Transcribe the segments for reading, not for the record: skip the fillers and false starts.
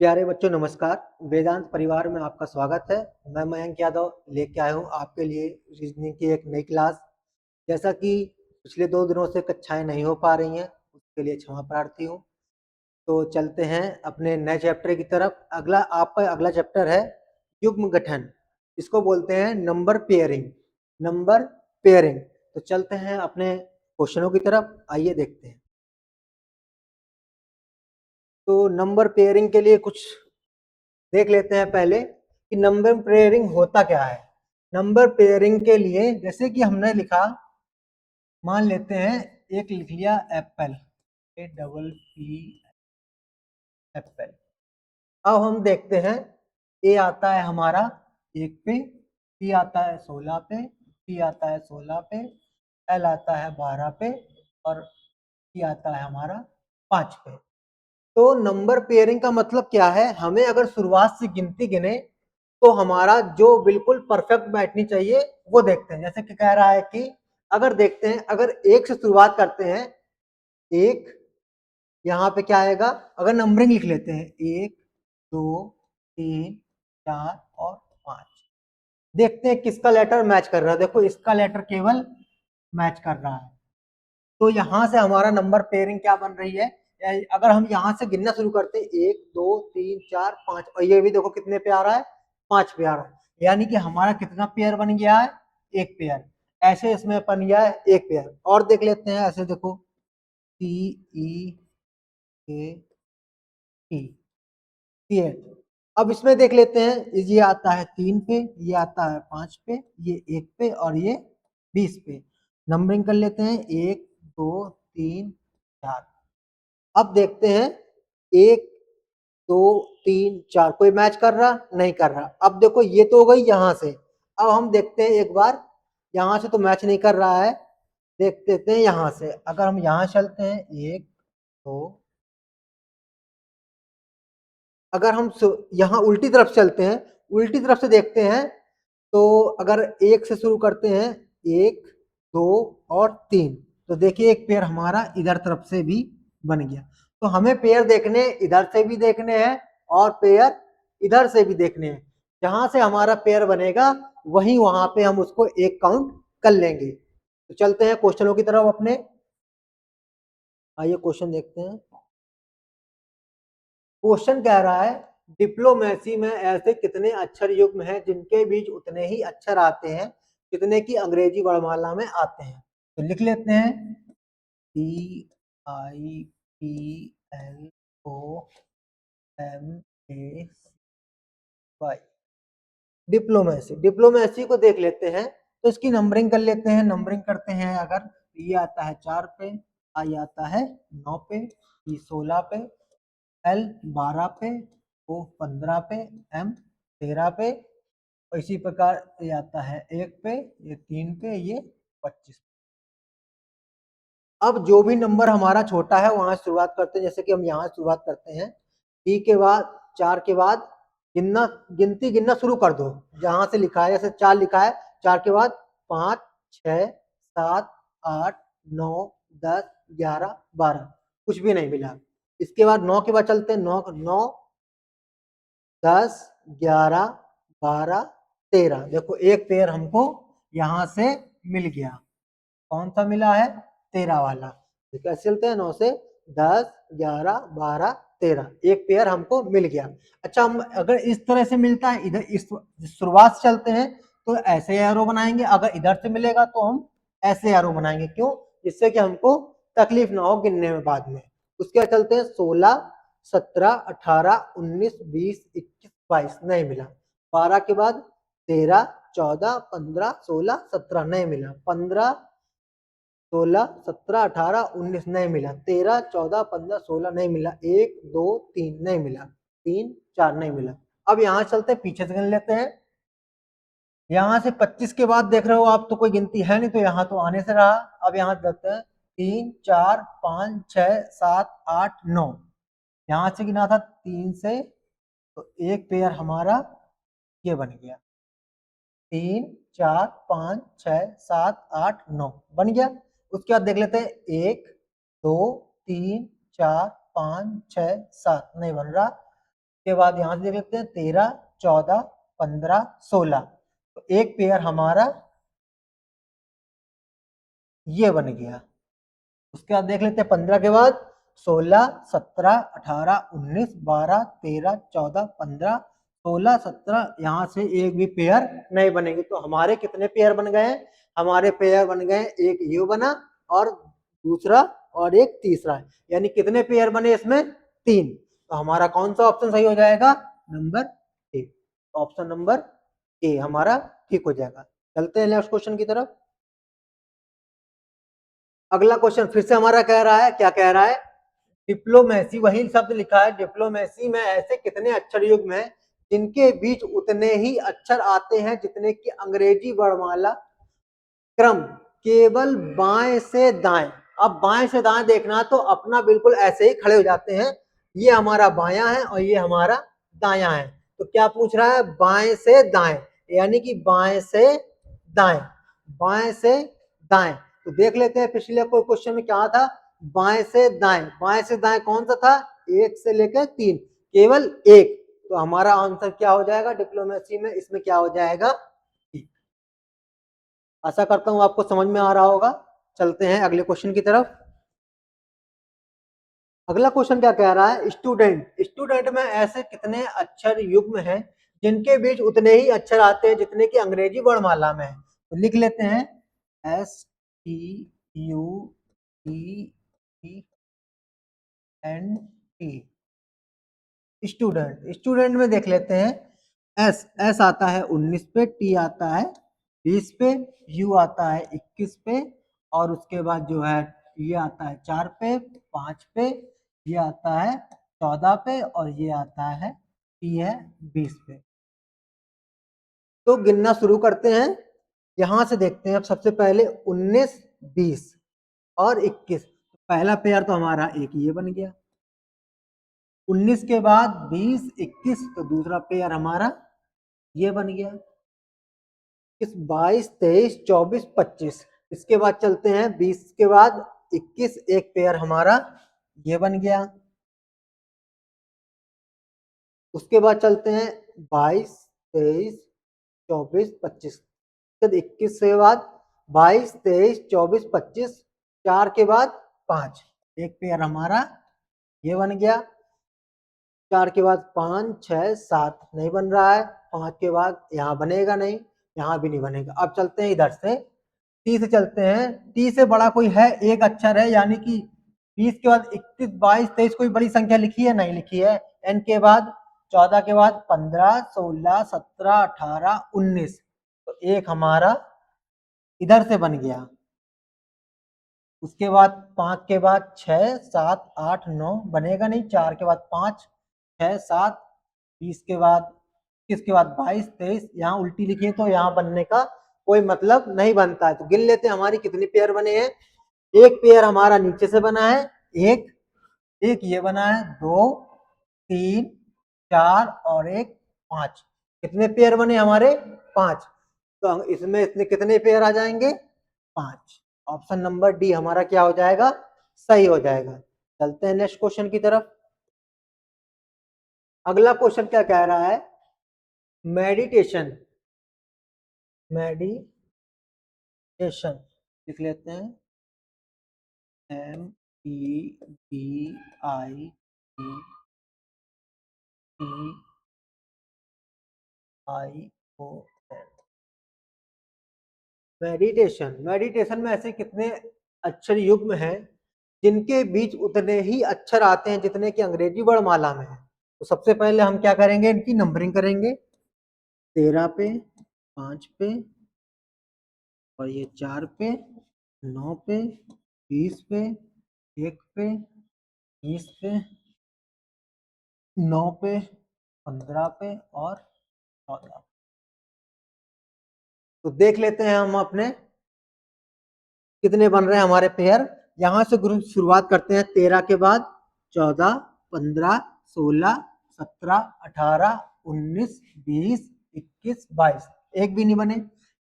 प्यारे बच्चों नमस्कार। वेदांत परिवार में आपका स्वागत है। मैं मयंक यादव लेके आया हूँ आपके लिए रीजनिंग की एक नई क्लास। जैसा कि पिछले 2 दिनों से कक्षाएं नहीं हो पा रही हैं, उसके लिए क्षमा प्रार्थी हूँ। तो चलते हैं अपने नए चैप्टर की तरफ। आपका अगला चैप्टर है युग्म गठन। इसको बोलते हैं नंबर पेयरिंग। Number pairing. तो चलते हैं अपने क्वेश्चनों की तरफ, आइए देखते हैं। तो नंबर पेयरिंग के लिए कुछ देख लेते हैं पहले कि नंबर पेयरिंग होता क्या है। नंबर पेयरिंग के लिए जैसे कि हमने लिखा, मान लेते हैं एक लिख लिया एप्पल, APP एप्पल। अब हम देखते हैं ए आता है हमारा 1 पे, बी आता है 16 पे, सी आता है 16 पे, एल आता है 12 पे और टी आता है हमारा 5 पे। तो नंबर पेयरिंग का मतलब क्या है, हमें अगर शुरुआत से गिनती गिने तो हमारा जो बिल्कुल परफेक्ट बैठनी चाहिए वो देखते हैं। जैसे कि कह रहा है कि अगर देखते हैं, अगर 1 से शुरुआत करते हैं, 1 यहाँ पे क्या आएगा, अगर नंबरिंग लिख लेते हैं 1 2 3 4 और 5, देखते हैं किसका लेटर मैच कर रहा है। देखो इसका लेटर केवल मैच कर रहा है, तो यहाँ से हमारा नंबर पेयरिंग क्या बन रही है। अगर हम यहाँ से गिनना शुरू करते हैं 1 2 3 4 5, और ये भी देखो कितने पे आ रहा है, 5 पे आ रहा है, यानी कि हमारा कितना पेयर बन गया है, 1 पेयर। ऐसे इसमें बन गया है 1 पेयर। और देख लेते हैं, ऐसे देखो CEAT। अब इसमें देख लेते हैं, ये आता है 3 पे, ये आता है 5 पे, ये 1 पे और ये 20 पे। नंबरिंग कर लेते हैं 1 2 3 4। अब देखते हैं 1 2 3 4 कोई मैच कर रहा, नहीं कर रहा। अब देखो ये तो हो गई यहाँ से। अब हम देखते हैं एक बार, यहाँ से तो मैच नहीं कर रहा है, देख लेते हैं यहाँ से। अगर हम यहाँ चलते हैं 1 2, अगर हम यहाँ उल्टी तरफ चलते हैं, उल्टी तरफ से देखते हैं, तो अगर 1 से शुरू करते हैं 1 2 और 3, तो देखिए एक पेयर हमारा इधर तरफ से भी बन गया। तो हमें पेयर देखने इधर से भी देखने हैं और पेयर इधर से भी देखने हैं। जहां से हमारा पेयर बनेगा वहीं वहां पे हम उसको एक काउंट कर लेंगे। तो चलते हैं क्वेश्चनों की तरफ अपने, आइए क्वेश्चन देखते हैं। क्वेश्चन कह रहा है डिप्लोमेसी में ऐसे कितने अक्षर युग्म हैं जिनके बीच उतने ही अक्षर आते हैं जितने की अंग्रेजी वर्णमाला में आते हैं। तो लिख लेते हैं DIPLOMACY। डिप्लोमेसी, डिप्लोमेसी को देख लेते हैं, तो इसकी नंबरिंग कर लेते हैं। नंबरिंग करते हैं, अगर ये आता है 4 पे, आई आता है 9 पे, ई 16 पे, एल 12 पे, ओ 15 पे, एम 13 पे, और इसी प्रकार ये आता है 1 पे, ये 3 पे, ये 25। अब जो भी नंबर हमारा छोटा है वहां शुरुआत करते हैं। जैसे कि हम यहाँ शुरुआत करते हैं, ई के बाद 4 के बाद गिनना, गिनती गिनना शुरू कर दो जहां से लिखा है। जैसे 4 लिखा है, 4 के बाद 5 6 7 8 9 10 11 12, कुछ भी नहीं मिला। इसके बाद 9 के बाद चलते हैं, 9 9 10 11 12 13, देखो एक पेयर हमको यहाँ से मिल गया। कौन सा मिला है, 13 वाला। तो कैसे चलते हैं, 9 से 10 11 12 13, एक पेयर हमको मिल गया। अच्छा, हम अगर इस तरह से मिलता है, इधर इस शुरुआत से चलते हैं तो ऐसे एरो बनाएंगे, अगर इधर से मिलेगा तो हम ऐसे एरो बनाएंगे। क्यों, जिससे कि हमको तकलीफ ना हो गिनने में बाद में। उसके बाद चलते हैं 16 17 18 19 20 21 22, नहीं मिला। 12 के बाद 13 14 15 16 17, नहीं मिला। 15 16 17 18 19, नहीं मिला। 13 14 15 16, नहीं मिला। 1 2 3, नहीं मिला। 3 4, नहीं मिला। अब यहाँ चलते हैं, पीछे से गिन लेते हैं। यहाँ से 25 के बाद देख रहे हो आप, तो कोई गिनती है नहीं, तो यहाँ तो आने से रहा। अब यहाँ देखते हैं 3 4 5 6 7 8 9, यहाँ से गिना था 3 से, तो एक पेयर हमारा ये बन गया। 3 4 5 6 7 8 9 बन गया। उसके बाद देख लेते हैं 1 2 3 4 5 6 7, नहीं बन रहा। के बाद यहाँ से देख लेते हैं 13, 14, 15, 16। तो एक पेयर हमारा ये बन गया। उसके बाद देख लेते हैं 15 के बाद 16, 17, 18, 19, 12, 13, 14, 15, 16, 17। यहाँ से एक भी पेयर नहीं बनेगी। तो हमारे कितने पेयर बन गए? हमारे पेयर बन गए, एक यू बना और दूसरा और एक तीसरा, यानी कितने पेयर बने इसमें? 3। तो हमारा कौन सा ऑप्शन सही हो जाएगा? Number A. Option number A हमारा ठीक हो जाएगा। चलते हैं नेक्स्ट क्वेश्चन की तरफ। अगला क्वेश्चन फिर से हमारा कह रहा है, क्या कह रहा है? डिप्लोमेसी, वही शब्द लिखा है, डिप्लोमेसी में ऐसे कितने अक्षर युग्म हैं जिनके बीच उतने ही अक्षर आते हैं जितने की अंग्रेजी वर्णमाला क्रम केवल बाएं से दाएं। अब बाएं से दाएं देखना तो अपना बिल्कुल ऐसे ही खड़े हो जाते हैं। ये हमारा बायां है और ये हमारा दायां है। तो क्या पूछ रहा है? बाएं से दाएं, यानी कि बाएं से दाएं, बाएं से दाएं। तो देख लेते हैं पिछले कोई क्वेश्चन में क्या था? बाएं से दाएं, बाएं से दाएं कौन सा था? 1 से लेकर 3, केवल एक। तो हमारा आंसर क्या हो जाएगा डिप्लोमेसी में? इसमें क्या हो जाएगा? आशा करता हूं आपको समझ में आ रहा होगा। चलते हैं अगले क्वेश्चन की तरफ। अगला क्वेश्चन क्या कह रहा है? स्टूडेंट, स्टूडेंट में ऐसे कितने अक्षर युग्म हैं जिनके बीच उतने ही अक्षर आते हैं जितने की अंग्रेजी वर्णमाला में है? तो लिख लेते हैं STUDENT। स्टूडेंट, स्टूडेंट में देख लेते हैं एस, एस आता है 19 पे, टी आता है 20 पे, यू आता है 21 पे, और उसके बाद जो है ये आता है 4 पे, 5 पे, ये आता है 14 पे, और ये आता है टी है 20 पे। तो गिनना शुरू करते हैं। यहां से देखते हैं अब सबसे पहले 19, 20 और 21। पहला पेयर तो हमारा एक ये बन गया। 19 के बाद 20, 21, तो दूसरा पेयर हमारा ये बन गया। इस 22, 23, 24, 25। इसके बाद चलते हैं 20 के बाद 21, एक पेयर हमारा ये बन गया। उसके बाद चलते हैं 22, 23, 24, 25। 21 के बाद 22, 23, 24, 25, 4 के बाद 5, एक पेयर हमारा ये बन गया। 4 के बाद 5, 6, 7 नहीं बन रहा है। 5 के बाद यहाँ बनेगा नहीं, यहाँ भी नहीं बनेगा। अब चलते हैं इधर से, टी से चलते हैं। टी से बड़ा कोई है? एक अक्षर है, यानी कि 20 के बाद 21, 22, 23 कोई बड़ी संख्या लिखी है? नहीं लिखी है। एन के बाद 14 के बाद 15, 16, 17, 18, 19। तो एक हमारा इधर से बन गया। उसके बाद 5 के बाद 6, 7, 8, 9 बनेगा नहीं। 4 के बाद 5, 6, 7, 20 के बाद 21 के बाद 22, 23, यहाँ उल्टी लिखी है तो यहाँ बनने का कोई मतलब नहीं बनता है। तो गिन लेते हैं हमारी कितनी पेयर बने हैं। एक पेयर हमारा नीचे से बना है, एक, एक ये बना है, 2, 3, 4 और एक 5। कितने पेयर बने हमारे? 5। तो इसमें इतने कितने पेयर आ जाएंगे? 5। ऑप्शन नंबर डी हमारा क्या हो जाएगा? सही हो जाएगा। चलते हैं नेक्स्ट क्वेश्चन की तरफ। अगला क्वेश्चन क्या कह रहा है? मेडिटेशन, मेडिटेशन लिख लेते हैं MEDITION। मेडिटेशन, मेडिटेशन में ऐसे कितने अक्षर युग्म हैं जिनके बीच उतने ही अक्षर आते हैं जितने की अंग्रेजी वर्णमाला में है? तो सबसे पहले हम क्या करेंगे? इनकी नंबरिंग करेंगे। 13 पे, 5 पे, और ये 4 पे, 9 पे, 20 पे, 1 पे, 20 पे, 9 पे, 15 पे और 14। तो देख लेते हैं हम अपने कितने बन रहे हैं हमारे पेयर। यहां से ग्रुप शुरुआत करते हैं। 13 के बाद 14, 15, 16, 17, 18, 19, 20, 21, 22, एक भी नहीं बने।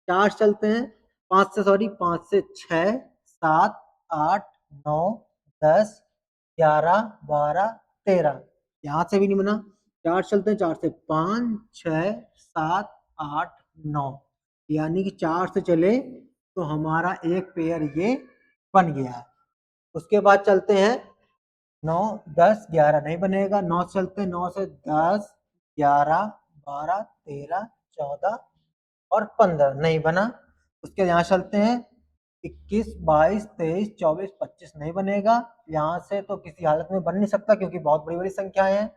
4 चलते हैं, 5 से, सॉरी 5 से 6, 7, 8, 9, 10, 11, 12, 13, यहाँ से भी नहीं बना। 4 चलते हैं, 4 से 5, 6, 7, 8, 9, यानी कि 4 से चले तो हमारा एक पेयर ये बन गया है। उसके बाद चलते हैं 9, 10, 11 नहीं बनेगा। 9 से चलते हैं, 9 से 10, 11, 12, 13, 14 और 15 नहीं बना। उसके यहाँ चलते हैं 21, 22, 23, 24, 25 नहीं बनेगा। यहाँ से तो किसी हालत में बन नहीं सकता क्योंकि बहुत बड़ी बड़ी संख्याएं हैं।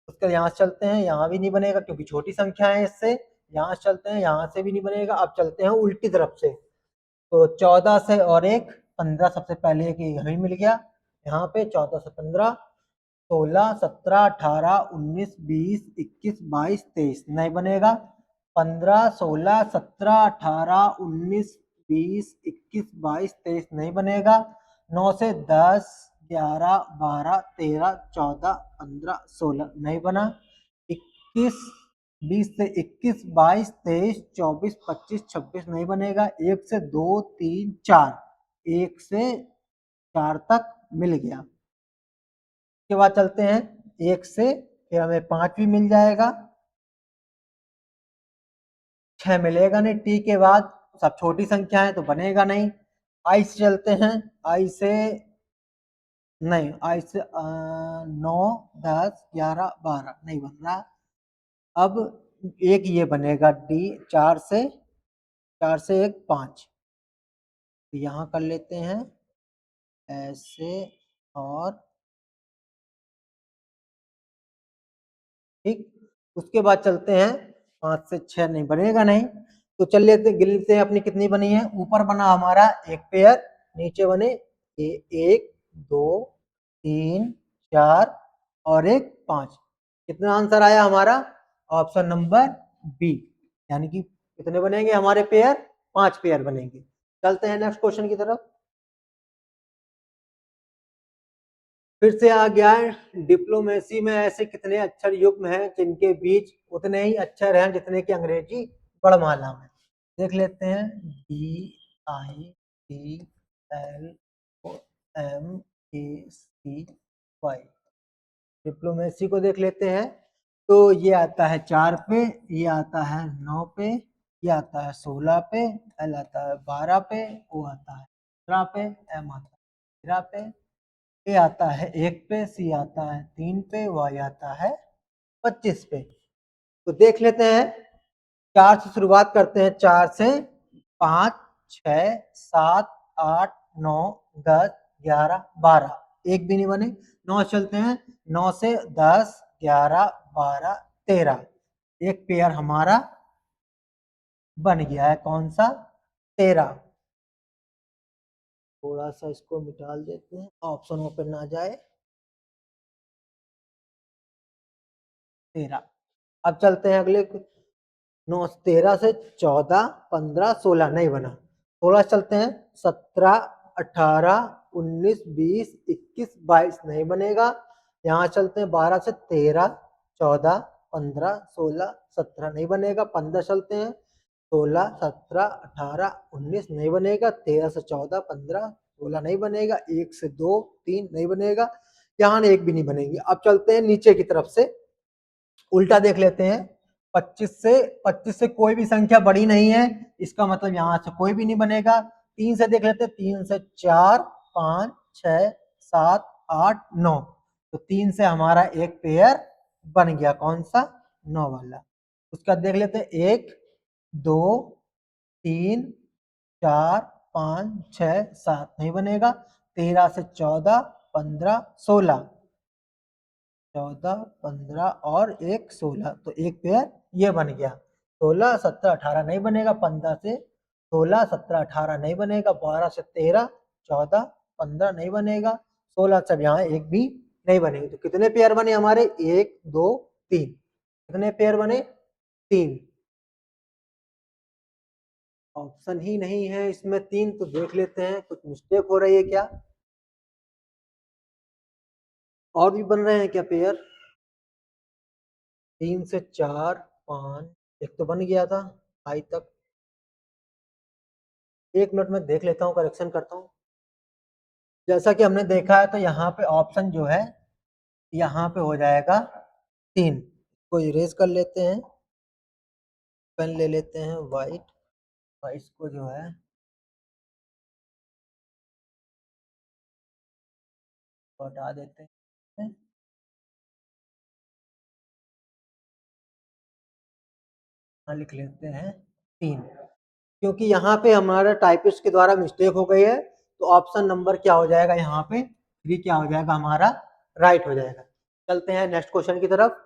उसके यहाँ से चलते हैं, यहाँ भी नहीं बनेगा क्योंकि छोटी संख्या है इससे। यहाँ से चलते हैं, यहाँ से भी नहीं बनेगा। अब चलते हैं उल्टी तरफ से, तो 14 से और एक 15 सबसे पहले एक यही मिल गया। यहाँ पे 14 से 15, 16, 17, 18, 19, 20, 21, 22, 23 नहीं बनेगा। 15, 16, 17, 18, 19, 20, 21, 22, 23 नहीं बनेगा। 9 से 10, 11, 12, 13, 14, 15, 16 नहीं बना। 21, 20 से 21, 22, 23, 24, 25, 26 नहीं बनेगा। 1 से 2, 3, 4, 1 से 4 तक मिल गया। के बाद चलते हैं 1 से, फिर हमें 5 भी मिल जाएगा, 6 मिलेगा नहीं। टी के बाद सब छोटी संख्या है तो बनेगा नहीं। आई से चलते हैं, आई से नहीं, आई से 9, 10, 11, 12 नहीं बन रहा। अब एक ये बनेगा डी, 4 से, 4 से एक 5, तो यहाँ कर लेते हैं ऐसे और ठीक। उसके बाद चलते हैं 5 से 6 नहीं बनेगा नहीं, तो चल लेते गिन लेते हैं अपनी कितनी बनी है। ऊपर बना हमारा एक पेयर, नीचे बने 1, 2, 3, 4 और एक 5। कितना आंसर आया हमारा? ऑप्शन नंबर बी, यानी कि कितने बनेंगे हमारे पेयर? 5 पेयर बनेंगे। चलते हैं नेक्स्ट क्वेश्चन की तरफ। फिर से आ गया है, डिप्लोमेसी में ऐसे कितने अक्षर युग्म हैं जिनके बीच उतने ही अक्षर हैं जितने की अंग्रेजी वर्णमाला में। देख लेते हैं, DITLMACY, डिप्लोमेसी को देख लेते हैं। तो ये आता है 4 पे, ये आता है 9 पे, ये आता है 16 पे, L आता है 12 पे, O आता है 15 पे, M आता है 13 पे, ए आता है 1 पे, सी आता है 3 पे, वाई आता है 25 पे। तो देख लेते हैं, 4 से शुरुआत करते हैं। 4 से 5, 6, 7, 8, 9, 10, 11, 12, एक भी नहीं बने। 9 चलते हैं, 9 से 10, 11, 12, 13, एक पेयर हमारा बन गया है। कौन सा? 13। थोड़ा सा इसको मिटा देते हैं, ऑप्शन ओपन ना जाए। 13। अब चलते हैं अगले, 9, 13 से 14, 15, 16 नहीं बना। 16 चलते हैं, 17, 18, 19, 20, 21, 22 नहीं बनेगा। यहाँ चलते हैं 12 से 13, 14, 15, 16, 17 नहीं बनेगा। 15 चलते हैं, 16, 17, 18, 19 नहीं बनेगा। 13 से 14, 15, 16 नहीं बनेगा। 1 से 2, 3 नहीं बनेगा। यहाँ एक भी नहीं बनेगी। अब चलते हैं नीचे की तरफ से, उल्टा देख लेते हैं। 25 से कोई भी संख्या बड़ी नहीं है, इसका मतलब यहां से कोई भी नहीं बनेगा। 3 से देख लेते हैं, 3 से 4, 5, 6, 7, 8, 9, तो 3 से हमारा एक पेयर बन गया। कौन सा? 9 वाला। उसका देख लेते हैं, 1, 2, 3, 4, 5, 6, 7 नहीं बनेगा। 13 से 14, 15, 16, 14, 15 और एक 16, तो एक पेयर ये बन गया। 16, 17, 18 नहीं बनेगा। 15 से 16, 17, 18 नहीं बनेगा। 12 से 13, 14, 15 नहीं बनेगा। 16 से यहाँ एक भी नहीं बनेगी। तो कितने पेयर बने हमारे? 1, 2, 3। कितने पेयर बने? 3। ऑप्शन ही नहीं है इसमें 3, तो देख लेते हैं कुछ मिस्टेक हो रही है क्या, और भी बन रहे हैं क्या पेयर? 3 से 4, 5, एक तो बन गया था आई तक। 1 मिनट में देख लेता हूँ, करेक्शन करता हूँ। जैसा कि हमने देखा है तो यहाँ पे ऑप्शन जो है, यहाँ पे हो जाएगा 3। को इरेज कर लेते हैं, पेन ले लेते हैं वाइट और इसको जो है हटा देते हैं। लिख लेते हैं 3, क्योंकि यहाँ पे हमारा टाइपिस्ट के द्वारा मिस्टेक हो गई है, तो ऑप्शन नंबर क्या हो जाएगा, यहाँ पे 3 क्या हो जाएगा हमारा, राइट हो जाएगा। चलते हैं नेक्स्ट क्वेश्चन की तरफ।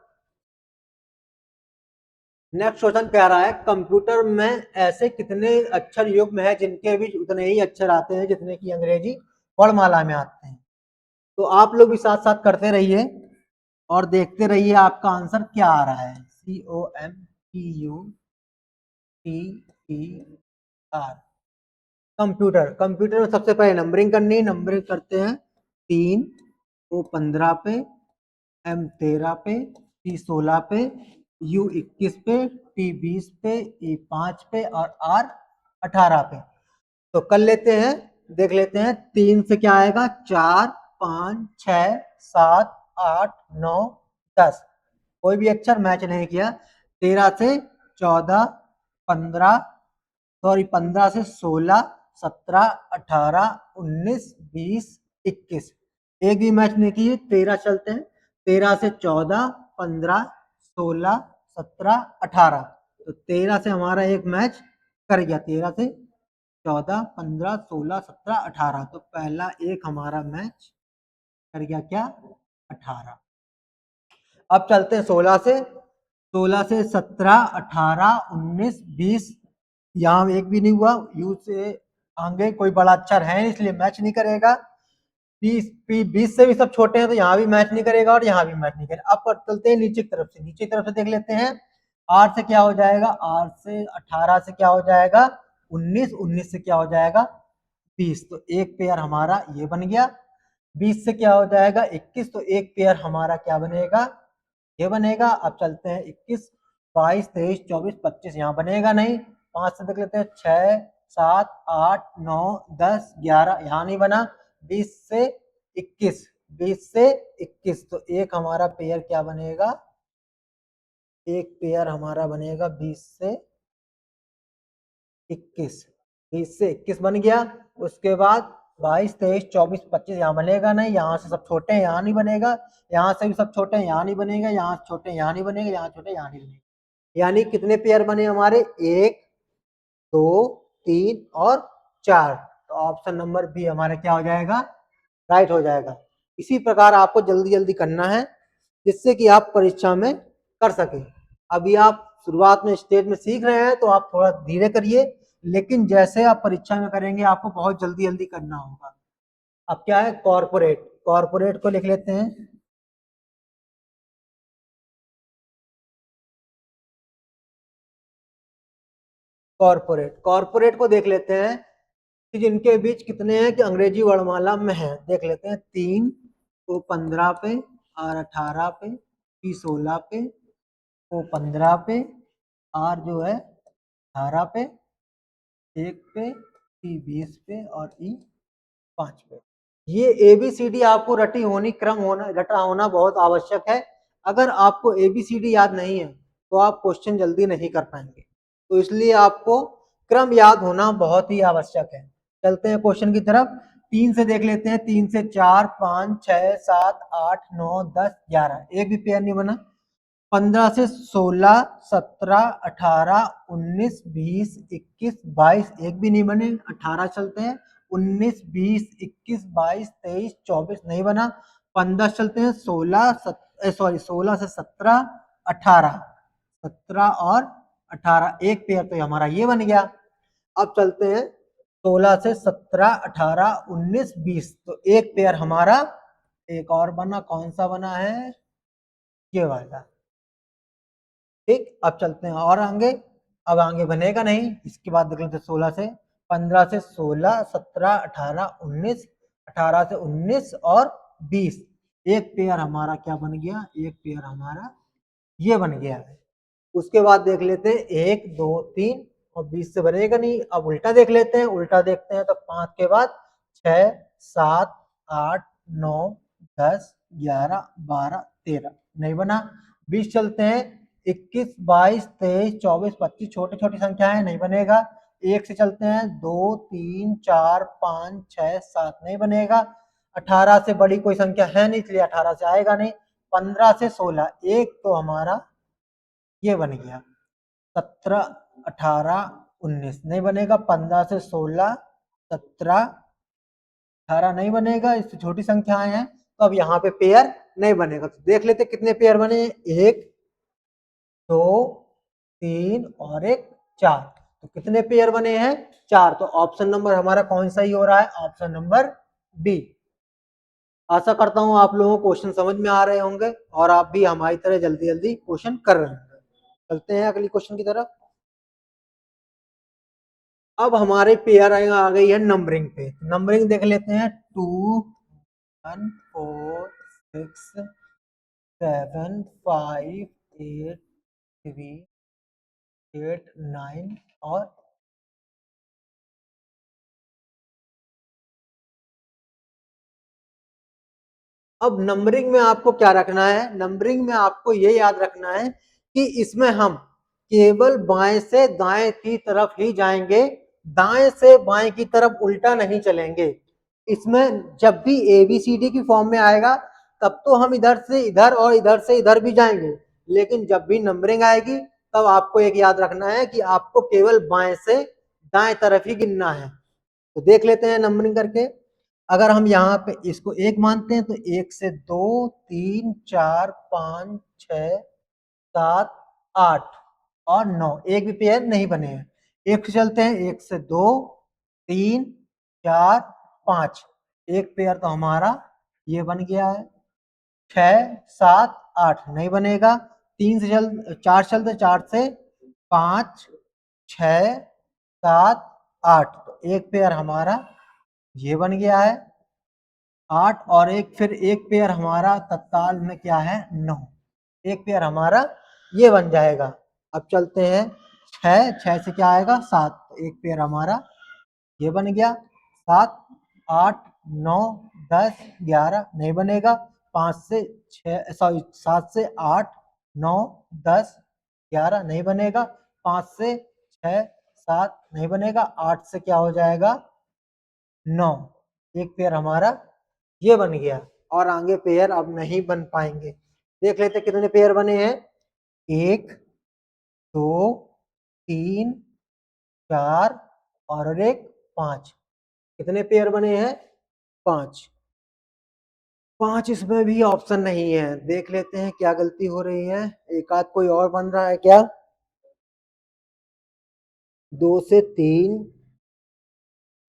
नेक्स्ट क्वेश्चन क्या रहा है, कंप्यूटर में ऐसे कितने अक्षर युग्म है जिनके बीच उतने ही अक्षर आते हैं जितने की अंग्रेजी वर्णमाला में आते हैं। तो आप लोग भी साथ साथ करते रहिए और देखते रहिए आपका आंसर क्या आ रहा है। COMPUTER। कंप्यूटर, कंप्यूटर में सबसे पहले नंबरिंग करनी है। नंबरिंग करते हैं 3, O 15 पे, M 13 पे, T 16 पे, U 21 पे, T 20 पे, E 5 पे और R 18 पे। तो कर लेते हैं, देख लेते हैं 3 से क्या आएगा, 4, 5, 6, 7, 8, 9, 10। कोई भी अक्षर मैच नहीं किया। 13 से 14, 15, सॉरी 15 से 16, 17, 18, 19, 20, 21, एक भी मैच नहीं की। 13 चलते हैं, 13 से 14, 15, 16, 17, 18। तो 13 से हमारा एक मैच कर गया, 13 से 14, 15, 16, 17, 18। तो पहला एक हमारा मैच कर गया क्या, 18। अब चलते हैं 16 से, 16 से 17, 18, 19, 20, यहाँ एक भी नहीं हुआ। यू से आगे कोई बड़ा अक्षर है इसलिए मैच नहीं करेगा। 20 से भी सब छोटे हैं तो यहाँ भी मैच नहीं करेगा और यहाँ भी मैच नहीं करेगा। अब चलते हैं नीचे की तरफ से, नीचे की तरफ से देख लेते हैं। 8 से क्या हो जाएगा, 8 से 18 से क्या हो जाएगा 19, 19 से क्या हो जाएगा 20। तो एक पेयर हमारा ये बन गया। 20 से क्या हो जाएगा 21, तो एक पेयर हमारा क्या बनेगा, ये बनेगा। अब चलते हैं 21, 22, 23, 24, 25, यहाँ बनेगा नहीं। 5 से देख लेते हैं, 6, 7, 8, 9, 10, 11, यहाँ नहीं बना। 20 से 21, 20 से 21, तो एक हमारा पेयर क्या बनेगा, एक पेयर हमारा बनेगा 20 से 21, 20 से 21 बन गया। उसके बाद 22, 23, 24, 25 यहाँ बनेगा नहीं, यहाँ से सब छोटे हैं यहाँ नहीं बनेगा, यहाँ से भी सब छोटे हैं यहाँ नहीं बनेगा, यहाँ छोटे यहाँ नहीं बनेगा, यहाँ छोटे यहाँ नहीं बनेगा। यानी कितने पेयर बने हमारे, 1, 2, 3 और 4। तो ऑप्शन नंबर बी हमारा क्या हो जाएगा, राइट हो जाएगा। इसी प्रकार आपको जल्दी जल्दी करना है जिससे कि आप परीक्षा में कर सके। अभी आप शुरुआत में स्टेज में सीख रहे हैं तो आप थोड़ा धीरे करिए, लेकिन जैसे आप परीक्षा में करेंगे आपको बहुत जल्दी जल्दी करना होगा। अब क्या है, कॉर्पोरेट, कॉर्पोरेट को लिख लेते हैं। कॉर्पोरेट, कॉर्पोरेट को देख लेते हैं कि जिनके बीच कितने हैं कि अंग्रेजी वर्णमाला में है। देख लेते हैं 3, O 15 पे, R 18 पे, P 16 पे, O 15 पे, R जो है 18 पे, 1 पे, T 20 पे और E 5 पे। ये ABCD आपको रटी होनी, क्रम होना, रटा होना बहुत आवश्यक है। अगर आपको ABCD याद नहीं है तो आप क्वेश्चन जल्दी नहीं कर पाएंगे, तो इसलिए आपको क्रम याद होना बहुत ही आवश्यक है। चलते हैं क्वेश्चन की तरफ। 3 से देख लेते हैं, 3 से 4, 5, 6, 7, 8, 9, 10, 11, एक भी पेयर नहीं बना। 15 से 16, 17, 18, 19, 20, 21, 22, एक भी नहीं बने। 18 चलते हैं, 19, 20, 21, 22, 23, 24 नहीं बना। 15 चलते हैं, 16 से 17, 18, 17 और 18, एक पेयर तो हमारा ये बन गया। अब चलते हैं 16 से 17, 18, 19, 20, तो एक पेयर हमारा एक और बना। कौन सा बना है, ये वाला। ठीक, अब चलते हैं और आगे। अब आगे बनेगा नहीं, इसके बाद देख लेते 16 से 15 से 16, 17, 18, 19, 18 से 19 और 20, एक पेयर हमारा क्या बन गया, एक पेयर हमारा ये बन गया है। उसके बाद देख लेते हैं 1, 2, 3 और 20 से बनेगा नहीं। अब उल्टा देख लेते हैं, उल्टा देखते हैं तो 5 के बाद 6, 7, 8, 9, 10, 11, 12, 13 नहीं बना। 20 चलते हैं, 21, 22, 23, 24, 25 छोटी छोटी संख्याएं नहीं बनेगा। 1 से चलते हैं, 2, 3, 4, 5, 6, 7 नहीं बनेगा। 18 से बड़ी कोई संख्या है नहीं, इसलिए 18 से आएगा नहीं। 15 से 16, एक तो हमारा ये बन गया। 17, 18, 19 नहीं बनेगा। 15 से 16, 17, 18 नहीं बनेगा, इससे छोटी संख्याएं हैं, तो अब यहाँ पे पेयर नहीं बनेगा। तो देख लेते कितने पेयर बने, 1, 2, 3 और 1, 4। तो कितने पेयर बने हैं, 4। तो ऑप्शन नंबर हमारा कौन सा ही हो रहा है, ऑप्शन नंबर बी। आशा करता हूं आप लोगों को क्वेश्चन समझ में आ रहे होंगे और आप भी हमारी तरह जल्दी जल्दी क्वेश्चन कर रहे होंगे। चलते हैं अगली क्वेश्चन की तरफ। अब हमारे पेयर आ गई है नंबरिंग पे। नंबरिंग देख लेते हैं, 2, 1, 4, 6, 7, 5, 8, 3, 8, 9 और अब नंबरिंग में आपको क्या रखना है, नंबरिंग में आपको ये याद रखना है कि इसमें हम केवल बाएं से दाएं की तरफ ही जाएंगे, दाएं से बाएं की तरफ उल्टा नहीं चलेंगे। इसमें जब भी ABCD की फॉर्म में आएगा तब तो हम इधर से इधर और इधर से इधर भी जाएंगे, लेकिन जब भी नंबरिंग आएगी तब आपको एक याद रखना है कि आपको केवल बाएं से दाएं तरफ ही गिनना है। तो देख लेते हैं नंबरिंग करके। अगर हम यहाँ पे इसको 1 मानते हैं तो 1 से 2, 3, 4, 5, 6, 7, 8 और 9, एक भी पेयर नहीं बने हैं। 1 से चलते हैं, 1 से 2, 3, 4, 5, एक पेयर तो हमारा ये बन गया है। 6, 7, 8 नहीं बनेगा। 3 से 4 चलते, 4 से 5, 6, 7, 8, तो एक पेयर हमारा ये बन गया है। 8 और एक, फिर एक पेयर हमारा तत्काल में क्या है, 9, एक पेयर हमारा ये बन जाएगा। अब चलते हैं 6, 6 से क्या आएगा, 7, एक पेयर हमारा ये बन गया। 7, 8, 9, 10, 11 नहीं बनेगा। 5 से 6, सॉरी 7 से 8, 9, 10, 11 नहीं बनेगा। 5 से 6, 7 नहीं बनेगा। 8 से क्या हो जाएगा, 9, एक पेयर हमारा ये बन गया और आगे पेयर अब नहीं बन पाएंगे। देख लेते कितने पेयर बने हैं, 1, 2, 3, 4 और एक 5। कितने पेयर बने हैं, 5। 5 इसमें भी ऑप्शन नहीं है। देख लेते हैं क्या गलती हो रही है, एक आध कोई और बन रहा है क्या। 2 से 3,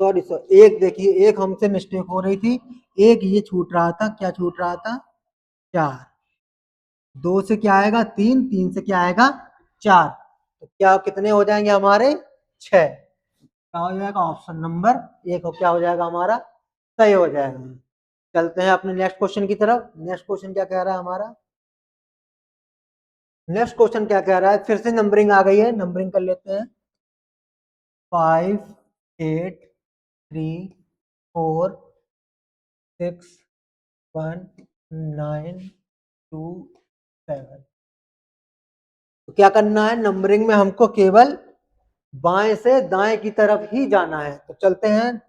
सॉरी एक, देखिए एक हमसे मिस्टेक हो रही थी, एक ये छूट रहा था, क्या छूट रहा था, 4। 2 से क्या आएगा, 3, 3 से क्या आएगा, 4। तो क्या कितने हो जाएंगे हमारे, 6। क्या हो जाएगा, ऑप्शन नंबर 1 क्या हो जाएगा हमारा, सही हो जाएगा। चलते हैं अपने नेक्स्ट क्वेश्चन की तरफ। नेक्स्ट क्वेश्चन क्या कह रहा है हमारा, नेक्स्ट क्वेश्चन क्या कह रहा है, फिर से नंबरिंग आ गई है, नंबरिंग कर लेते हैं। 5, 8, 3, 4, 6, 1, 9, 2, 7। तो क्या करना है, नंबरिंग में हमको केवल बाएं से दाएं की तरफ ही जाना है। तो चलते हैं,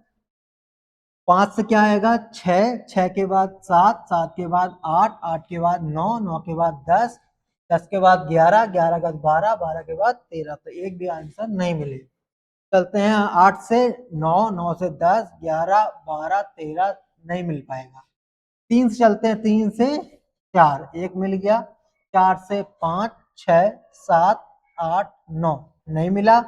5 से क्या आएगा, 6, 6 के बाद 7, 7 के बाद 8, 8 के बाद 9, 9 के बाद 10, 10 के बाद 11, 11 के बाद 12, 12 के बाद 13। तो एक भी आंसर नहीं मिले। चलते हैं 8 से 9, 9 से 10, 11, 12, 13 नहीं मिल पाएगा। 3 से चलते हैं, 3 से 4, एक मिल गया। 4 से 5, 6, 7, 8, 9 नहीं मिला।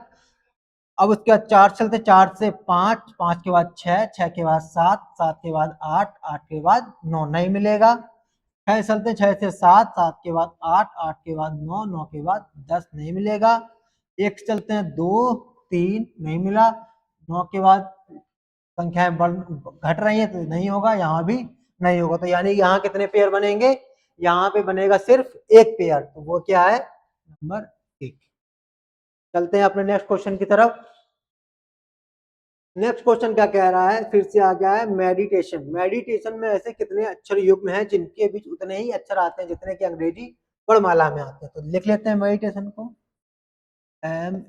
अब उसके बाद 4 चलते, 4 से 5, 5 के बाद 6, 6 के बाद 7, 7 के बाद 8, 8 के बाद 9 नहीं मिलेगा। 6 चलते, 6 से 7, 7 के बाद 8, 8 के बाद 9, 9 के बाद 10 नहीं मिलेगा। 1 चलते हैं, 2, 3 नहीं मिला। 9 के बाद संख्याएं बढ़ घट रही है तो नहीं होगा, यहाँ भी नहीं होगा। तो यानी यहाँ कितने पेयर बनेंगे, यहाँ पे बनेगा सिर्फ एक पेयर, तो वो क्या है, नंबर 1। चलते हैं अपने नेक्स्ट क्वेश्चन की तरफ। नेक्स्ट क्वेश्चन क्या कह रहा है, फिर से आ गया है मेडिटेशन। मेडिटेशन में ऐसे कितने अक्षर युग्म हैं जिनके बीच उतने ही अक्षर आते हैं जितने कि अंग्रेजी वर्णमाला में आते हैं। तो लिख लेते हैं मेडिटेशन को, MEDITATION।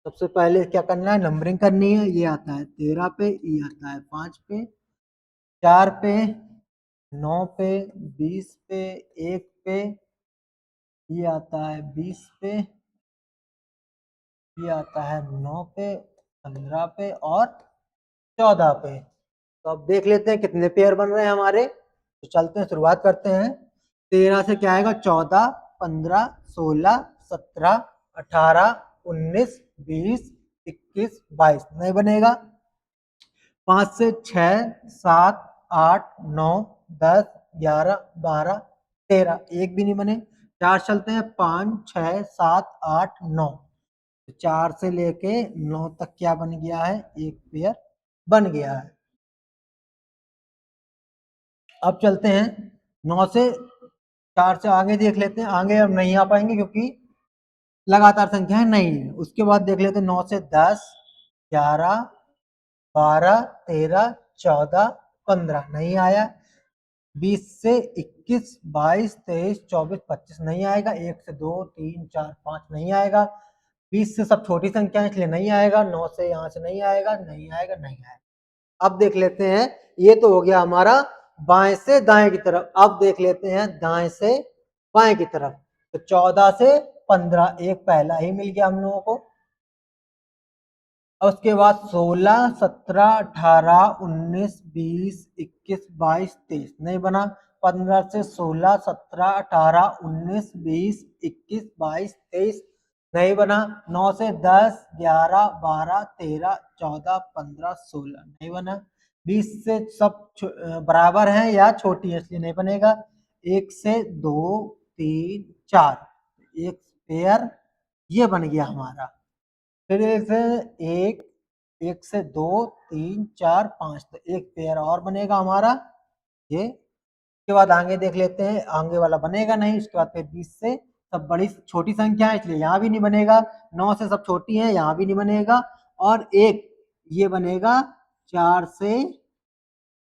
सबसे पहले क्या करना है, नंबरिंग करनी है। ये आता है 13 पे, ये आता है 5 पे, 4 पे, 9 पे, 20 पे, 1 पे, ये आता है 20 पे, ये आता है 9 पे, 15 पे और 14 पे। तो अब देख लेते हैं कितने पेयर बन रहे हैं हमारे। तो चलते हैं, शुरुआत करते हैं। 13 से क्या आएगा, 14, 15, 16, 17, 18, 19, 20, 21, 22 नहीं बनेगा। 5 से 6, 7, 8, 9, 10, 11, 12, 13 एक भी नहीं बने। 4 चलते हैं, 5, 6, 7, 8, 9। 4 से लेके 9 तक क्या बन गया है, एक पेयर बन गया है। अब चलते हैं 9 से 4 से आगे देख लेते हैं। आगे अब नहीं आ पाएंगे क्योंकि लगातार संख्या नहीं है। उसके बाद देख लेते हैं 9 से 10, 11, 12, 13, 14, 15 नहीं आया। 20 से 21, 22, 23, 24, 25 नहीं आएगा। 1 से 2, 3, 4, 5 नहीं आएगा। 20 से सब छोटी संख्या है इसलिए नहीं आएगा। 9 से यहाँ से नहीं आएगा, नहीं आएगा, नहीं आएगा। अब देख लेते हैं, ये तो हो गया हमारा बाएं से दाएं की तरफ। अब देख लेते हैं दाएं से बाएं की तरफ। तो 14 से 15 एक पहला ही मिल गया हम लोगों को। और उसके बाद 16, 17, 18, 19, 20, 21, 22, 23 नहीं बना। 15 से 16, 17, 18, 19, 20, 21, 22, 23 नहीं बना। 9 से 10, 11, 12, 13, 14, 15, 16 नहीं बना। 20 से सब बराबर हैं या छोटी है इसलिए नहीं बनेगा। 1 से 2, 3, 4 एक पेयर ये बन गया हमारा। फिर से एक, 1 से 2, 3, 4, 5 तो एक पेयर और बनेगा हमारा ये। उसके बाद आगे देख लेते हैं, आगे वाला बनेगा नहीं। उसके बाद फिर 20 से सब बड़ी छोटी संख्या है इसलिए यहाँ भी नहीं बनेगा। 9 से सब छोटी है, यहाँ भी नहीं बनेगा। और एक ये बनेगा 4 से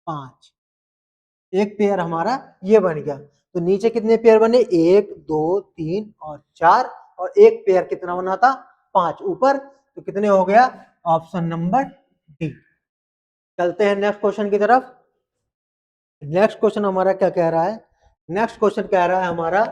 5 एक पेयर हमारा ये बन गया। तो नीचे कितने पेयर बने, 1, 2, 3 और 4। और एक पेयर कितना बना था, 5 ऊपर। तो कितने हो गया, ऑप्शन नंबर डी। चलते हैं नेक्स्ट क्वेश्चन की तरफ। नेक्स्ट क्वेश्चन हमारा क्या कह रहा है, नेक्स्ट क्वेश्चन कह रहा है हमारा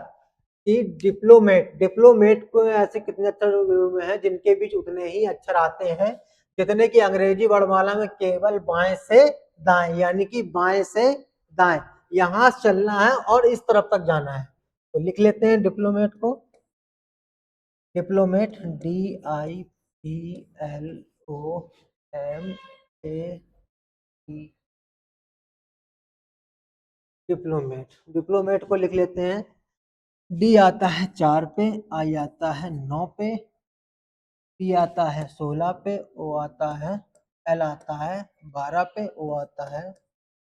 कि डिप्लोमेट को ऐसे कितने अक्षर में है जिनके बीच उतने ही अक्षर आते हैं जितने की अंग्रेजी वर्णमाला में केवल बाएं से दाएं, यानी कि बाएं से दाएं यहां चलना है और इस तरफ तक जाना है। तो लिख लेते हैं डिप्लोमेट को। Diplomat DIPLOMAT। डिप्लोमेट को लिख लेते हैं। डी आता है 4 पे, आई आता है 9 पे, पी आता है 16 पे, ओ आता है, एल आता है 12 पे, ओ आता है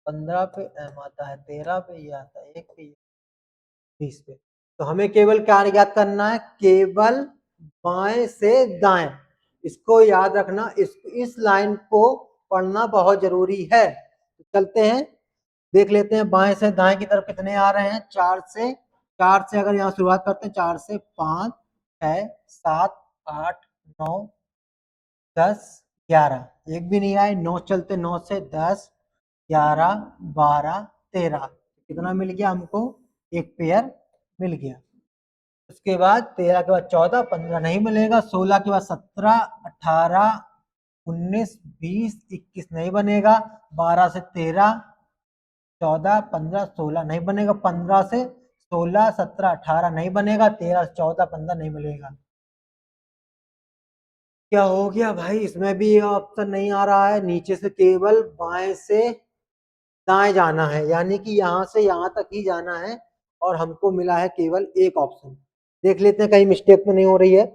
15 पे, एम आता है 13 पे, ये आता है 1 पे, 20 पे। तो हमें केवल क्या याद करना है, केवल बाएं से दाएं। इसको याद रखना, इस लाइन को पढ़ना बहुत जरूरी है। तो चलते हैं, देख लेते हैं बाएं से दाएं की तरफ कितने आ रहे हैं। 4 से अगर यहाँ शुरुआत करते हैं, 4 से 5, 6, 7, 8, 9, 10, 11 एक भी नहीं आए। 9 चलते, 9 से 10, 11, 12, 13 कितना मिल गया हमको, एक पेयर मिल गया। उसके बाद 13 के बाद 14, 15 नहीं मिलेगा। 16 के बाद 17, 18, 19, 20, 21 नहीं बनेगा। 12 से 13, 14, 15, 16 नहीं बनेगा। 15 से 16, 17, 18 नहीं बनेगा। 13 से 14, 15 नहीं मिलेगा। क्या हो गया भाई, इसमें भी ऑप्शन नहीं आ रहा है। नीचे से केवल बाएं से दाएं जाना है, यानी कि यहाँ से यहाँ तक ही जाना है और हमको मिला है केवल एक ऑप्शन। देख लेते हैं कहीं मिस्टेक तो नहीं हो रही है।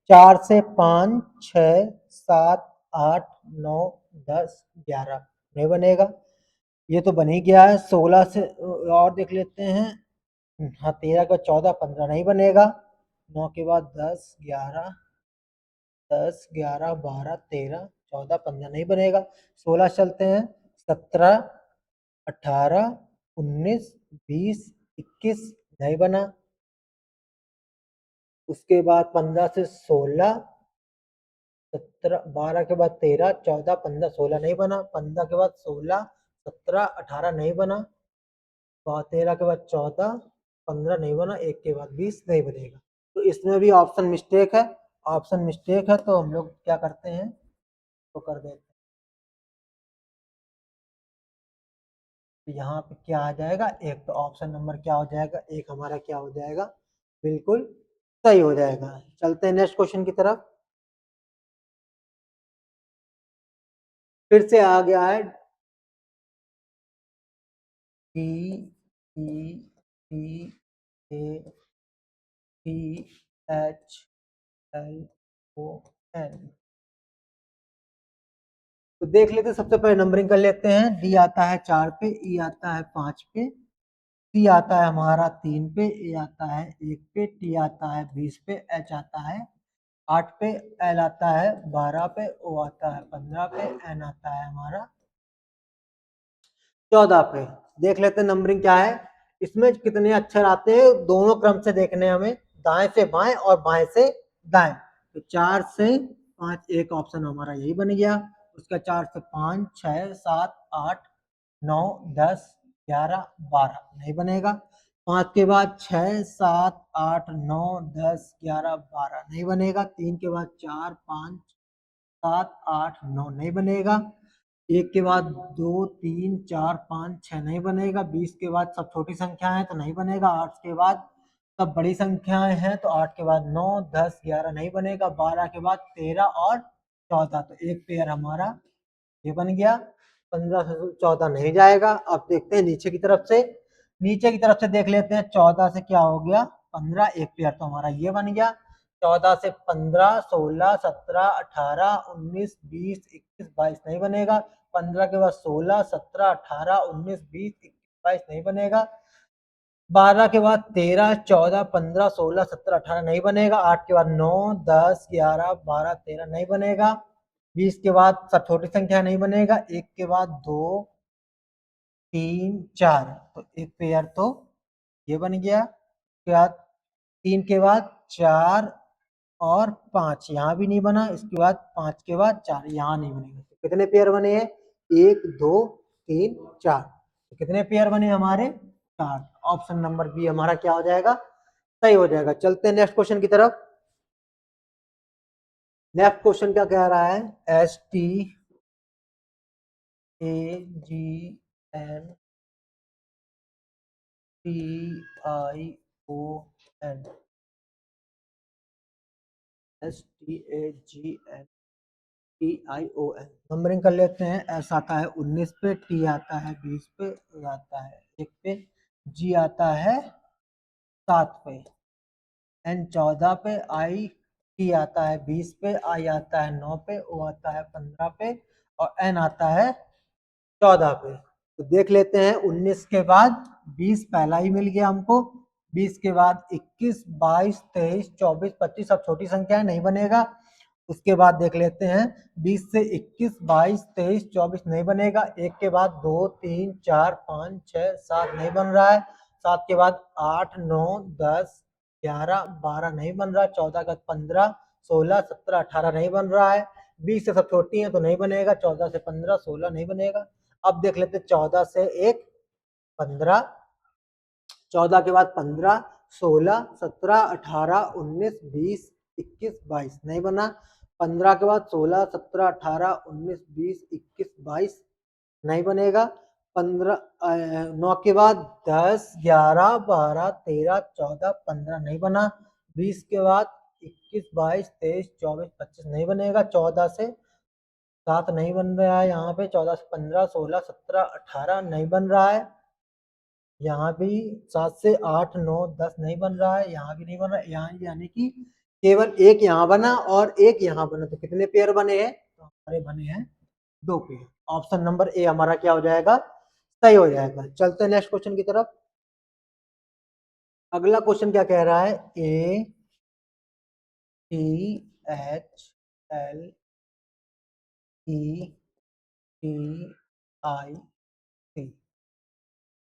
4 से 5, 6, 7, 8, 9, 10, 11 नहीं बनेगा। ये तो बन ही गया है। 16 से और देख लेते हैं। हाँ, 13 का 14, 15 नहीं बनेगा। 9 के बाद 10, 11, 10, 11, 12, 13, 14, 15 नहीं बनेगा। 16 चलते हैं, 17, 18, 19, 20, 21 नहीं बना। उसके बाद 15 से 16, 17, 12 के बाद 13, 14, 15, 16 नहीं बना। 15 के बाद 16, 17, 18 नहीं बना। 13 के बाद 14, 15 नहीं बना। 1 के बाद 20 नहीं बनेगा। तो इसमें भी ऑप्शन मिस्टेक है। ऑप्शन मिस्टेक है तो हम लोग क्या करते हैं, तो कर देते हैं। तो यहाँ पे क्या आ जाएगा, एक तो ऑप्शन नंबर क्या हो जाएगा, एक हमारा क्या हो जाएगा, बिल्कुल सही हो जाएगा। चलते हैं नेक्स्ट क्वेश्चन की तरफ। फिर से आ गया है D E T A T H L O N. तो देख लेते हैं, सबसे पहले नंबरिंग कर लेते हैं। डी आता है 4 पे, ई आता है 5 पे, सी आता है हमारा 3 पे, ए आता है 1 पे, टी आता है 20 पे, एच आता है 8 पे, एल आता है 12 पे, ओ आता है 15 पे, एन आता है हमारा 14 पे। देख लेते हैं नंबरिंग क्या है, इसमें कितने अक्षर आते हैं, दोनों क्रम से देखने हमें, दाएं से बाएं और बाएं से दाएं। तो 4 से 5 एक ऑप्शन हमारा यही बन गया। उसका 4 से 5, 6, 7, 8, 9, 10, 11, 12 नहीं बनेगा। 5 के बाद 6, 7, 8, 9, 10, 11, 12 नहीं बनेगा। 3 के बाद 4, 5, 7, 8, 9 नहीं बनेगा। 1 के बाद 2, 3, 4, 5, 6 नहीं बनेगा। 20 के बाद सब छोटी संख्याएं हैं तो नहीं बनेगा। 8 के बाद सब बड़ी संख्याएं हैं तो 8 के बाद 9, 10, 11 नहीं बनेगा। 12 के बाद 13 और 14, तो एक पेयर हमारा ये बन गया। 15 से 14 नहीं जाएगा। अब देखते हैं नीचे की तरफ से, नीचे की तरफ से देख लेते हैं। 14 से क्या हो गया, 15, एक पेयर तो हमारा ये बन गया। 14 से 15, 16, 17, 18, 19, 20, 21, 22 नहीं बनेगा। 15 के बाद 16, 17, 18, 19, 20, 21, 22 नहीं बनेगा। 12 के बाद 13, 14, 15, 16, 17, 18 नहीं बनेगा। 8 के बाद 9, 10, 11, 12, 13 नहीं बनेगा। 20 के बाद सब छोटी संख्या नहीं बनेगा। 1 के बाद 2, 3, 4, तो एक पेयर तो ये बन गया। उसके बाद 3 के बाद 4 और 5 यहाँ भी नहीं बना। इसके बाद 5 के बाद 4 यहाँ नहीं बनेगा। तो कितने पेयर बने हैं, 1, 2, 3, 4। तो कितने पेयर बने हमारे, 4। ऑप्शन नंबर बी हमारा क्या हो जाएगा, सही हो जाएगा। चलते हैं नेक्स्ट क्वेश्चन की तरफ। नेक्स्ट क्वेश्चन क्या कह रहा है, STAGN TION, STAGN TION numbering कर लेते हैं। एस आता है 19 पे, टी आता है 20 पे, ए आता है 1 पे, जी आता है 7 पे, एन 14 पे, आई टी आता है 20 पे, आई आता है 9 पे, ओ आता है 15 पे और एन आता है 14 पे। तो देख लेते हैं 19 के बाद 20 पहला ही मिल गया हमको। 20 के बाद 21, 22, 23, 24, 25 सब छोटी संख्या है नहीं बनेगा। उसके बाद देख लेते हैं 20 से 21, 22, 23, 24 नहीं बनेगा। 1 के बाद 2, 3, 4, 5, 6, 7 नहीं बन रहा है। 7 के बाद 8, 9, 10, 11, 12 नहीं बन रहा। 14 का 15, 16, 17, 18 नहीं बन रहा है। 20 से सब छोटी हैं तो नहीं बनेगा। 14 से 15, 16 नहीं बनेगा। अब देख लेते 14 से 1, 15, 14 के बाद 15, 16, 17, 18, 19, 20, 21, 22 नहीं बना। 15 के बाद 16, 17, 18, 19, 20, 21, 22 नहीं बनेगा। 9 के बाद 10, 11, 12, 13, 14, 15 नहीं बना। 20 के बाद 21, 22, 23, 24, 25 नहीं बनेगा। 14 से 7 नहीं बन रहा है यहाँ पे। 14 से 15, 16, 17, 18 नहीं बन रहा है। यहाँ भी 7 से 8, 9, 10 नहीं बन रहा है। यहाँ भी नहीं बन रहा है। यहाँ यानी कि केवल एक यहाँ बना और एक यहाँ बना। तो कितने पेयर बने हैं, तो हमारे बने हैं 2 पेयर। ऑप्शन नंबर ए हमारा क्या हो जाएगा, सही हो जाएगा। चलते हैं नेक्स्ट क्वेश्चन की तरफ। अगला क्वेश्चन क्या कह रहा है, ATH LETIC।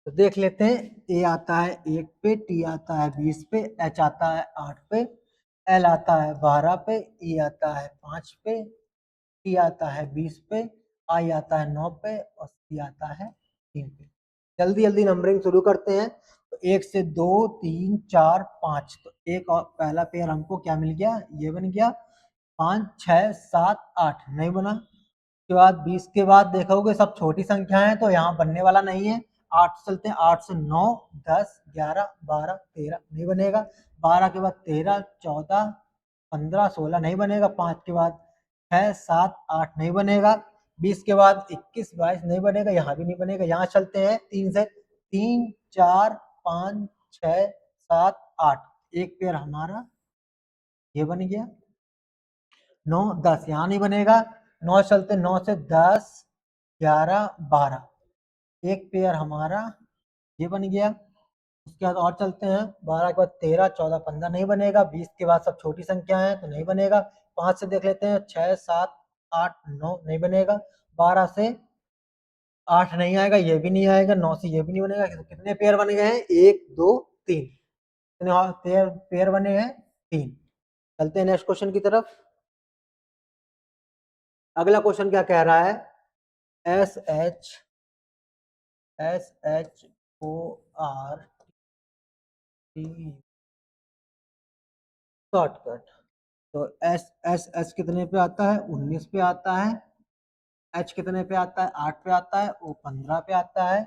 तो देख लेते हैं, ए आता है 1 पे, टी आता है 20 पे, एच आता है 8 पे, एल आता है 12 पे, ई आता है 5 पे, टी आता है 20 पे, आई आता है 9 पे और सी आता है 3 पे। जल्दी जल्दी नंबरिंग शुरू करते हैं। तो 1 से 2 3 4 5, तो एक और पहला पेयर हमको क्या मिल गया, ये बन गया। 5 6 7 8 नहीं बना। के बाद 20 के बाद देखोगे सब छोटी संख्या है तो यहाँ बनने वाला नहीं है। 8 चलते हैं, 8 से 9 10 11 12 13 नहीं बनेगा। 12 के बाद 13 14 15 16 नहीं बनेगा। 5 के बाद 6 7 8 नहीं बनेगा। 20 के बाद 21 22 नहीं बनेगा, यहाँ भी नहीं बनेगा। यहाँ चलते हैं 3 से, 3 4 5 6 7 8, एक पेयर हमारा ये बन गया। 9 10 यहाँ नहीं बनेगा। 9 चलते, 9 से 10 11 12, एक पेयर हमारा ये बन गया। उसके बाद और चलते हैं, 12 के बाद 13 14 15 नहीं बनेगा। 20 के बाद सब छोटी संख्या है तो नहीं बनेगा। 5 से देख लेते हैं, 6 7 8 9 नहीं बनेगा। 12 से 8 नहीं आएगा, ये भी नहीं आएगा। 9 से ये भी नहीं बनेगा। तो कितने पेयर बन गए हैं, 1 2 3, कितने पेयर बने हैं, 3। चलते हैं नेक्स्ट क्वेश्चन की तरफ। अगला क्वेश्चन क्या कह रहा है, SHORT शॉर्टकट। तो एस कितने पे आता है, 19 पे आता है। एच कितने पे आता है, 8 पे आता है। ओ 15 पे आता है।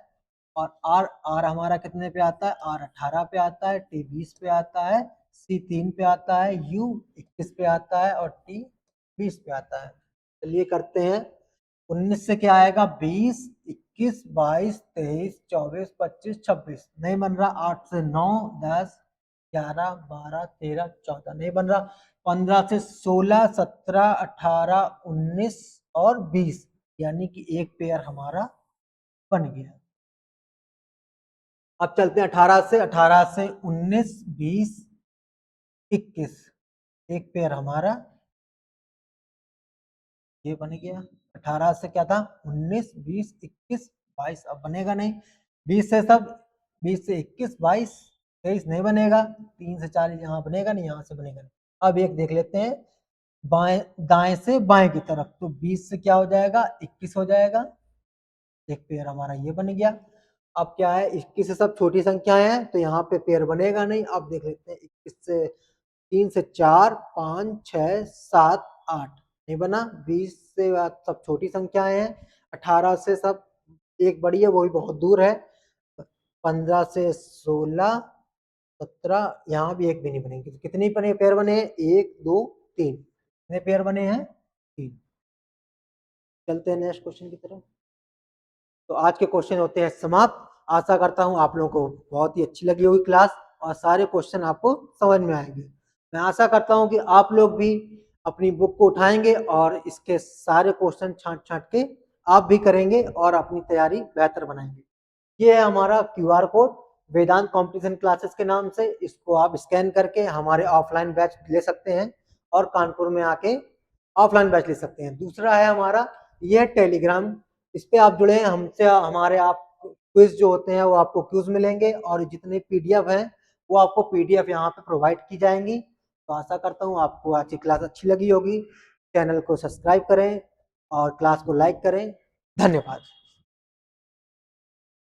और आर आर हमारा कितने पे आता है, आर 18 पे आता है। टी 20 पे आता है। सी 3 पे आता है। यू 21 पे आता है और टी 20 पे आता है। चलिए करते हैं। 19 से क्या आएगा, 20 21 22 23 24 25 26 नहीं बन रहा। 8 से 9 10 11 12 13 14 नहीं बन रहा। 15 से 16 17 18 19 और 20, यानी कि एक पेयर हमारा बन गया। अब चलते हैं 18 से 19 20 21, एक पेयर हमारा ये बन गया। 18 से क्या था, 19 20 21 22, अब बनेगा नहीं। 20 से सब, 20 से 21 22 23 नहीं बनेगा। 3 से 40 यहाँ बनेगा नहीं, यहाँ से बनेगा नहीं। अब एक देख लेते हैं, बाएं दाएं से बाएं की तरफ। तो 20 से क्या हो जाएगा, 21 हो जाएगा, एक पेयर हमारा ये बन गया। अब क्या है, 21 से सब छोटी संख्याएं हैं तो यहाँ पे पेयर बनेगा नहीं। अब देख लेते हैं, 21 से 3 से 4 5 6 7 8 नहीं बना। 20 से सब छोटी संख्याएं हैं। 18 से सब एक बड़ी है, वो भी बहुत दूर है। 15 से 16 17, यहाँ भी एक भी नहीं बनेगी। तो कितनी बने पेयर बने हैं, 1 2 3, कितने पेयर बने हैं, 3। चलते हैं नेक्स्ट क्वेश्चन की तरफ। तो आज के क्वेश्चन होते हैं समाप्त। आशा करता हूँ आप लोगों को बहुत ही अच्छी लगी होगी क्लास और सारे क्वेश्चन आपको समझ में आएंगे। मैं आशा करता हूँ कि आप लोग भी अपनी बुक को उठाएंगे और इसके सारे क्वेश्चन छांट छांट के आप भी करेंगे और अपनी तैयारी बेहतर बनाएंगे। ये है हमारा QR कोड, वेदांत कॉम्पिटिशन क्लासेस के नाम से। इसको आप स्कैन करके हमारे ऑफलाइन बैच ले सकते हैं और कानपुर में आके ऑफलाइन बैच ले सकते हैं। दूसरा है हमारा ये टेलीग्राम, इस पे आप जुड़े हैं हमसे। हमारे आप क्विज जो होते हैं वो आपको क्विज मिलेंगे और जितने PDF हैं वो आपको PDF यहाँ पे प्रोवाइड की जाएंगी। तो आशा करता हूँ आपको आज की क्लास अच्छी लगी होगी। चैनल को सब्सक्राइब करें और क्लास को लाइक करें। धन्यवाद।